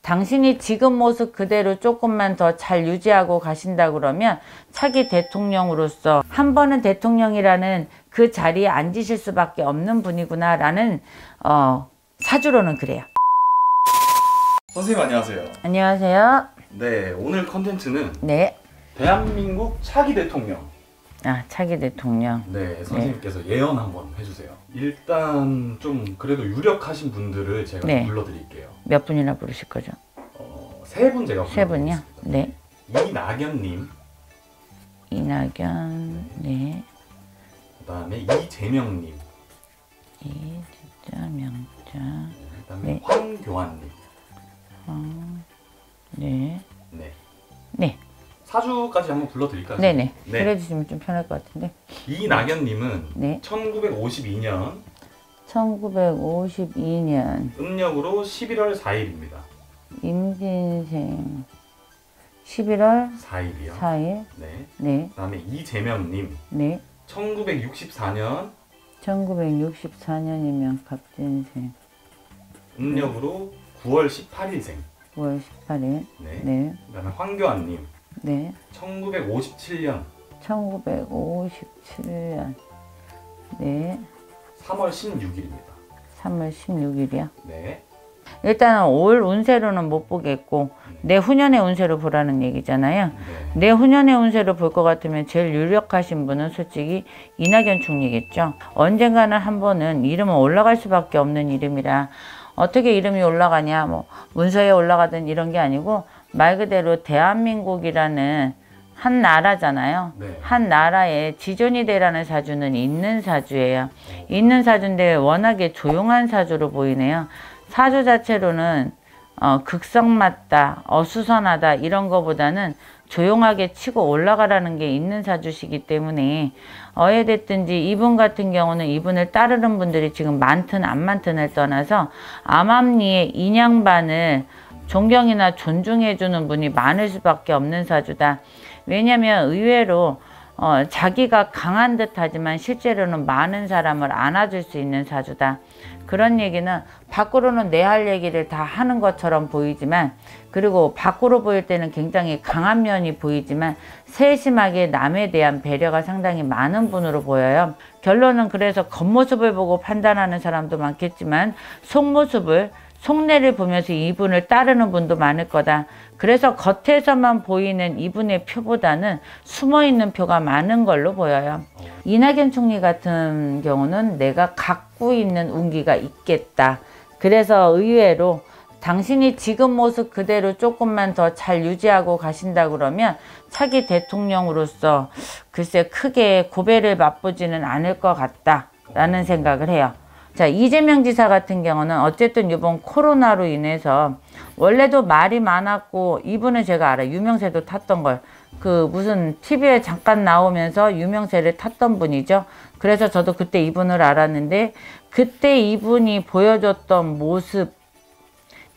당신이 지금 모습 그대로 조금만 더 잘 유지하고 가신다 그러면 차기 대통령으로서 한 번은 대통령이라는 그 자리에 앉으실 수밖에 없는 분이구나 라는 사주로는 그래요. 선생님 안녕하세요. 안녕하세요. 네, 오늘 컨텐츠는 네. 대한민국 차기 대통령. 차기 대통령. 네, 선생님께서 예언 한번 해주세요. 일단 좀 그래도 유력하신 분들을 제가 불러드릴게요. 몇 분이나 부르실 거죠? 세 분 제가 세 분이요? 네. 이낙연님. 이낙연, 네. 그 다음에 이재명님. 이재명자. 그 다음에 황교안님. 네. 네. 네. 사주까지 한번 불러드릴까요? 네네. 네. 그래주시면 좀 편할 것 같은데. 이낙연님은 네. 1952년 1952년 음력으로 11월 4일입니다. 임진생 11월 4일이요. 4일. 네. 네. 그 다음에 이재명님. 네. 1964년 1964년이면 갑진생. 음력으로 9월 18일생. 9월 18일. 네. 네. 그 다음에 황교안님. 네. 1957년 1957년. 네. 3월 16일입니다. 3월 16일이요? 네. 일단은 올 운세로는 못 보겠고 내후년의 운세로 보라는 얘기잖아요. 네. 내후년의 운세로 볼 것 같으면 제일 유력하신 분은 솔직히 이낙연 총리겠죠. 언젠가는 한 번은 이름은 올라갈 수밖에 없는 이름이라 어떻게 이름이 올라가냐 뭐 문서에 올라가든 이런 게 아니고 말 그대로 대한민국이라는 한 나라잖아요. 네. 한 나라에 지존이 되라는 사주는 있는 사주예요. 있는 사주인데 워낙에 조용한 사주로 보이네요. 사주 자체로는 극성맞다, 어수선하다 이런 거보다는 조용하게 치고 올라가라는 게 있는 사주시기 때문에 어찌됐든지 이분 같은 경우는 이분을 따르는 분들이 지금 많든 안 많든을 떠나서 암암리의 인양반을 존경이나 존중해주는 분이 많을 수밖에 없는 사주다. 왜냐하면 의외로 자기가 강한 듯 하지만 실제로는 많은 사람을 안아줄 수 있는 사주다. 그런 얘기는 밖으로는 내 할 얘기를 다 하는 것처럼 보이지만 그리고 밖으로 보일 때는 굉장히 강한 면이 보이지만 세심하게 남에 대한 배려가 상당히 많은 분으로 보여요. 결론은 그래서 겉모습을 보고 판단하는 사람도 많겠지만 속내를 보면서 이분을 따르는 분도 많을 거다. 그래서 겉에서만 보이는 이분의 표보다는 숨어있는 표가 많은 걸로 보여요. 이낙연 총리 같은 경우는 내가 갖고 있는 운기가 있겠다. 그래서 의외로 당신이 지금 모습 그대로 조금만 더 잘 유지하고 가신다 그러면 차기 대통령으로서 글쎄 크게 고배를 맛보지는 않을 것 같다라는 생각을 해요. 자, 이재명 지사 같은 경우는 어쨌든 이번 코로나로 인해서 원래도 말이 많았고 이분은 제가 알아요. 유명세도 탔던 걸. 그 무슨 TV에 잠깐 나오면서 유명세를 탔던 분이죠. 그래서 저도 그때 이분을 알았는데 그때 이분이 보여줬던 모습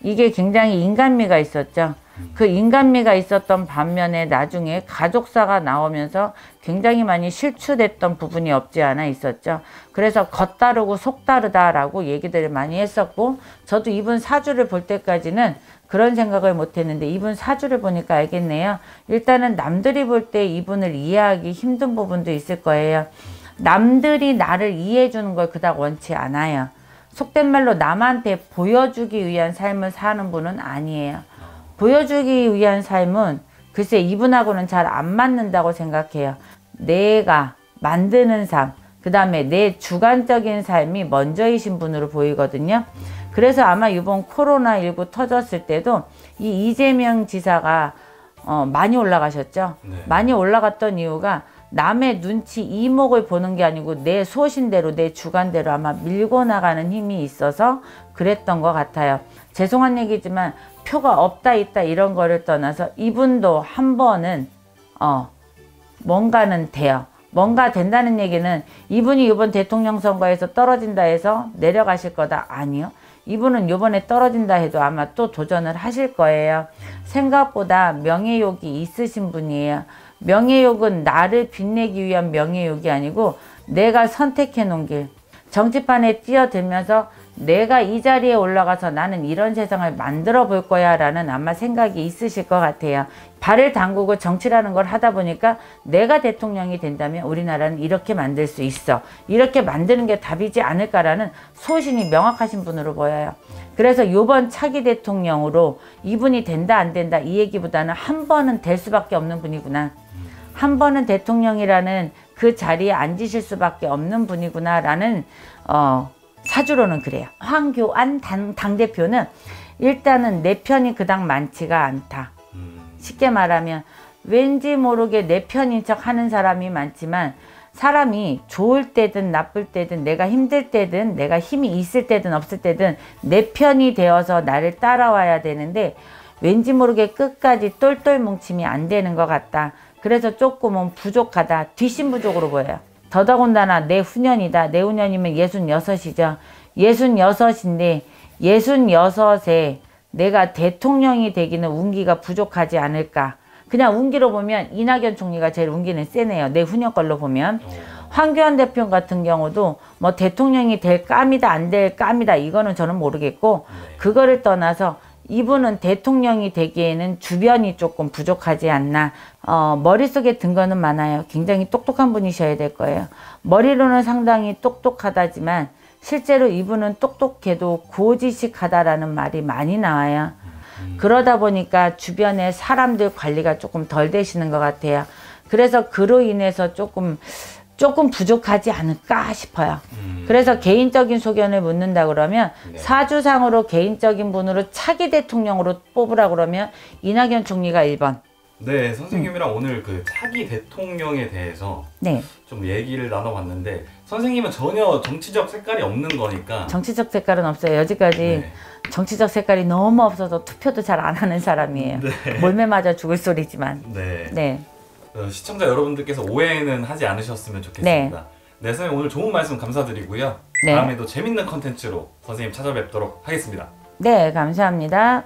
이게 굉장히 인간미가 있었죠. 그 인간미가 있었던 반면에 나중에 가족사가 나오면서 굉장히 많이 실추됐던 부분이 없지 않아 있었죠. 그래서 겉다르고 속다르다라고 얘기들을 많이 했었고 저도 이분 사주를 볼 때까지는 그런 생각을 못했는데 이분 사주를 보니까 알겠네요. 일단은 남들이 볼 때 이분을 이해하기 힘든 부분도 있을 거예요. 남들이 나를 이해해 주는 걸 그닥 원치 않아요. 속된 말로 남한테 보여주기 위한 삶을 사는 분은 아니에요. 보여주기 위한 삶은 글쎄 이분하고는 잘 안 맞는다고 생각해요. 내가 만드는 삶, 그 다음에 내 주관적인 삶이 먼저이신 분으로 보이거든요. 그래서 아마 이번 코로나19 터졌을 때도 이 이재명 지사가 많이 올라가셨죠. 네. 많이 올라갔던 이유가 남의 눈치 이목을 보는 게 아니고 내 소신대로 내 주관대로 아마 밀고 나가는 힘이 있어서 그랬던 것 같아요. 죄송한 얘기지만 표가 없다 있다 이런 거를 떠나서 이분도 한 번은 뭔가는 돼요. 뭔가 된다는 얘기는 이분이 이번 대통령 선거에서 떨어진다 해서 내려가실 거다. 아니요. 이분은 이번에 떨어진다 해도 아마 또 도전을 하실 거예요. 생각보다 명예욕이 있으신 분이에요. 명예욕은 나를 빛내기 위한 명예욕이 아니고 내가 선택해 놓은 길. 정치판에 뛰어들면서 내가 이 자리에 올라가서 나는 이런 세상을 만들어 볼 거야 라는 아마 생각이 있으실 것 같아요. 발을 담그고 정치라는 걸 하다 보니까 내가 대통령이 된다면 우리나라는 이렇게 만들 수 있어. 이렇게 만드는 게 답이지 않을까라는 소신이 명확하신 분으로 보여요. 그래서 이번 차기 대통령으로 이분이 된다 안 된다 이 얘기보다는 한 번은 될 수밖에 없는 분이구나. 한 번은 대통령이라는 그 자리에 앉으실 수밖에 없는 분이구나 라는 사주로는 그래요. 황교안 당대표는 일단은 내 편이 그닥 많지가 않다. 쉽게 말하면 왠지 모르게 내 편인 척 하는 사람이 많지만 사람이 좋을 때든 나쁠 때든 내가 힘들 때든 내가 힘이 있을 때든 없을 때든 내 편이 되어서 나를 따라와야 되는데 왠지 모르게 끝까지 똘똘 뭉침이 안 되는 것 같다. 그래서 조금은 부족하다. 뒷심부족으로 보여요. 더더군다나 내후년이다. 내후년이면 66이죠. 66인데 66에 내가 대통령이 되기는 운기가 부족하지 않을까. 그냥 운기로 보면 이낙연 총리가 제일 운기는 세네요. 내후년 걸로 보면. 황교안 대표 같은 경우도 뭐 대통령이 될 깜이다 안 될 깜이다 이거는 저는 모르겠고 그거를 떠나서 이분은 대통령이 되기에는 주변이 조금 부족하지 않나. 머릿속에 든 거는 많아요. 굉장히 똑똑한 분이셔야 될 거예요. 머리로는 상당히 똑똑하다지만 실제로 이분은 똑똑해도 고지식하다라는 말이 많이 나와요. 그러다 보니까 주변에 사람들 관리가 조금 덜 되시는 것 같아요. 그래서 그로 인해서 조금 부족하지 않을까 싶어요. 그래서 개인적인 소견을 묻는다 그러면 사주상으로 개인적인 분으로 차기 대통령으로 뽑으라 그러면 이낙연 총리가 1번. 네, 선생님이랑 오늘 그 차기 대통령에 대해서 좀 얘기를 나눠봤는데 선생님은 전혀 정치적 색깔이 없는 거니까. 정치적 색깔은 없어요. 여지까지 정치적 색깔이 너무 없어서 투표도 잘 안 하는 사람이에요. 몰매 맞아 죽을 소리지만. 시청자 여러분들께서 오해는 하지 않으셨으면 좋겠습니다. 네, 선생님 오늘 좋은 말씀 감사드리고요. 다음에도 재밌는 컨텐츠로 선생님 찾아뵙도록 하겠습니다. 네, 감사합니다.